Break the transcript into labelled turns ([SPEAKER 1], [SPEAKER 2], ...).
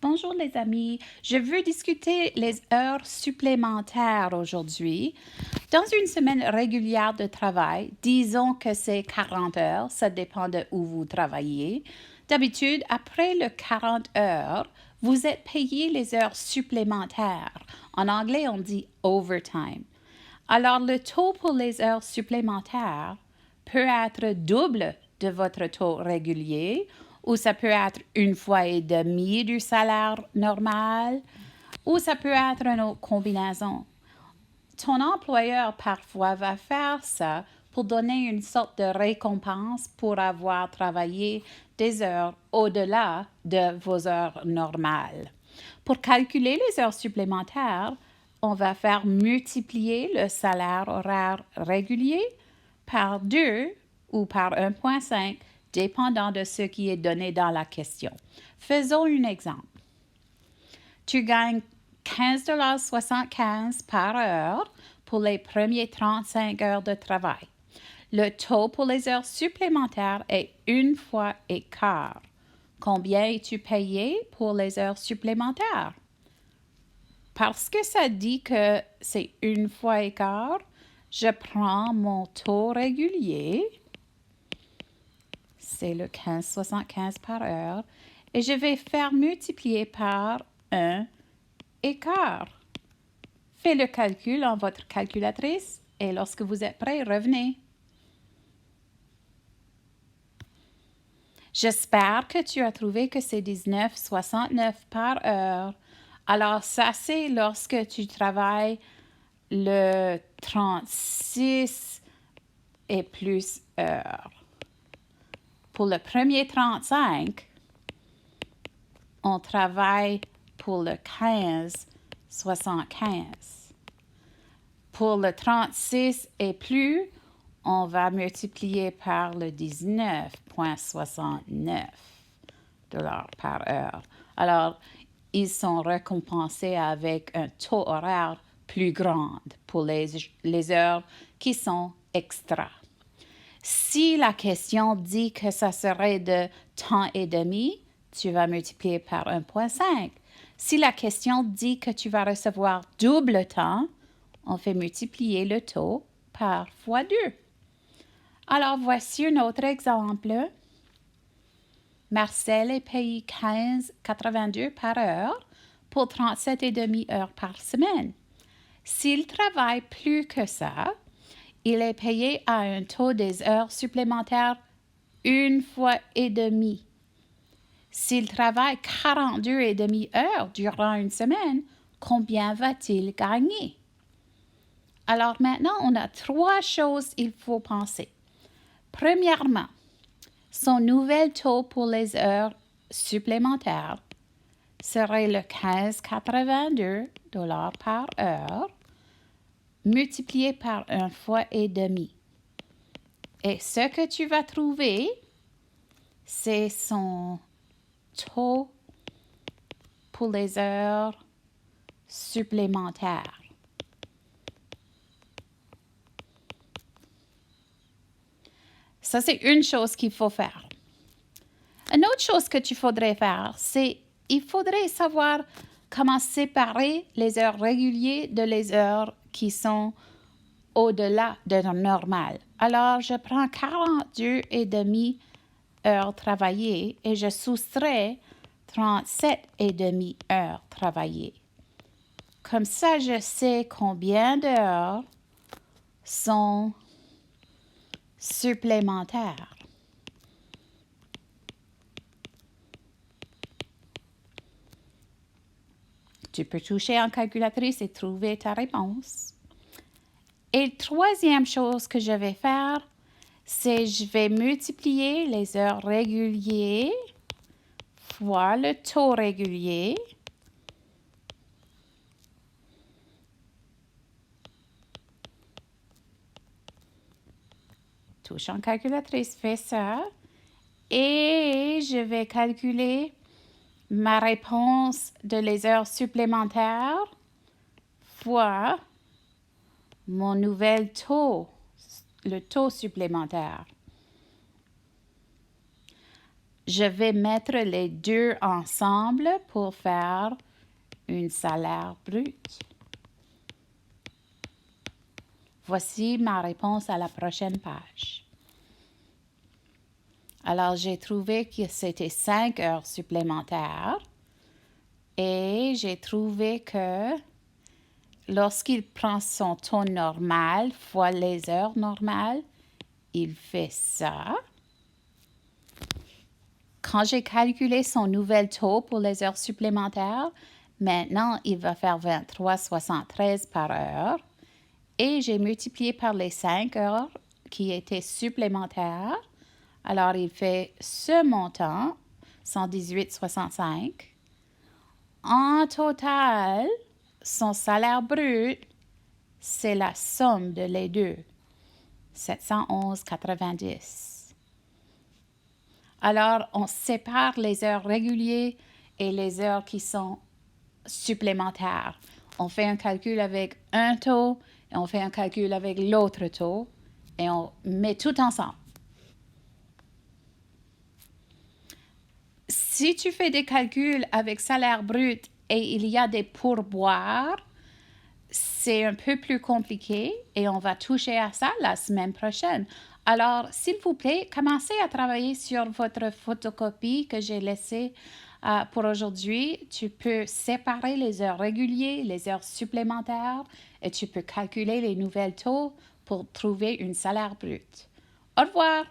[SPEAKER 1] Bonjour les amis, je veux discuter les heures supplémentaires aujourd'hui. Dans une semaine régulière de travail, disons que c'est 40 heures, ça dépend de où vous travaillez. D'habitude, après le 40 heures, vous êtes payé les heures supplémentaires. En anglais, on dit overtime. Alors, le taux pour les heures supplémentaires peut être double de votre taux régulier ou ça peut être une fois et demie du salaire normal ou ça peut être une autre combinaison. Ton employeur parfois va faire ça pour donner une sorte de récompense pour avoir travaillé des heures au-delà de vos heures normales. Pour calculer les heures supplémentaires, on va faire multiplier le salaire horaire régulier par 2 ou par 1,5, dépendant de ce qui est donné dans la question. Faisons un exemple. Tu gagnes 15,75 $ par heure pour les premières 35 heures de travail. Le taux pour les heures supplémentaires est 1 fois et quart. Combien es-tu payé pour les heures supplémentaires? Parce que ça dit que c'est 1 fois et quart, je prends mon taux régulier, c'est le 15,75 $ par heure, et je vais faire multiplier par 1 et quart. Faites le calcul en votre calculatrice et lorsque vous êtes prêt, revenez. J'espère que tu as trouvé que c'est 19,69 $ par heure. Alors, ça, c'est lorsque tu travailles le 36 et plus heures. Pour le premier 35, on travaille pour le 15,75. Pour le 36 et plus, on va multiplier par le 19,69 $ par heure. Alors, ils sont récompensés avec un taux horaire plus grand pour les heures qui sont extra. Si la question dit que ça serait de temps et demi, tu vas multiplier par 1,5. Si la question dit que tu vas recevoir double temps, on fait multiplier le taux par fois 2. Alors, voici un autre exemple. Marcel est payé 15,82 $ par heure pour 37,5 heures par semaine. S'il travaille plus que ça, il est payé à un taux des heures supplémentaires 1 fois et demi. S'il travaille 42,5 heures durant une semaine, combien va-t-il gagner? Alors maintenant, on a 3 choses qu'il faut penser. Premièrement, son nouvel taux pour les heures supplémentaires serait le 15,82 $ par heure multiplié par 1 fois et demi. Et ce que tu vas trouver, c'est son taux pour les heures supplémentaires. Ça, c'est une chose qu'il faut faire. Une autre chose que tu faudrais faire, c'est il faudrait savoir comment séparer les heures régulières de les heures qui sont au-delà de normal. Alors, je prends 42,5 heures travaillées et je soustrais 37,5 heures travaillées. Comme ça, je sais combien d'heures sont supplémentaires. Tu peux toucher en calculatrice et trouver ta réponse. Et la troisième chose que je vais faire, c'est je vais multiplier les heures régulières fois le taux régulier. Touche en calculatrice, fais ça. Et je vais calculer ma réponse de les heures supplémentaires fois mon nouvel taux, le taux supplémentaire. Je vais mettre les deux ensemble pour faire un salaire brut. Voici ma réponse à la prochaine page. Alors, j'ai trouvé que c'était 5 heures supplémentaires et j'ai trouvé que lorsqu'il prend son taux normal fois les heures normales, il fait ça. Quand j'ai calculé son nouvel taux pour les heures supplémentaires, maintenant, il va faire 23,73 par heure. Et j'ai multiplié par les 5 heures qui étaient supplémentaires. Alors, il fait ce montant, 118,65. En total, son salaire brut, c'est la somme de les deux, 711,90. Alors, on sépare les heures régulières et les heures qui sont supplémentaires. On fait un calcul avec un taux et on fait un calcul avec l'autre taux et on met tout ensemble. Si tu fais des calculs avec salaire brut et il y a des pourboires, c'est un peu plus compliqué et on va toucher à ça la semaine prochaine. Alors, s'il vous plaît, commencez à travailler sur votre photocopie que j'ai laissée pour aujourd'hui. Tu peux séparer les heures régulières, les heures supplémentaires et tu peux calculer les nouvelles taux pour trouver un salaire brut. Au revoir!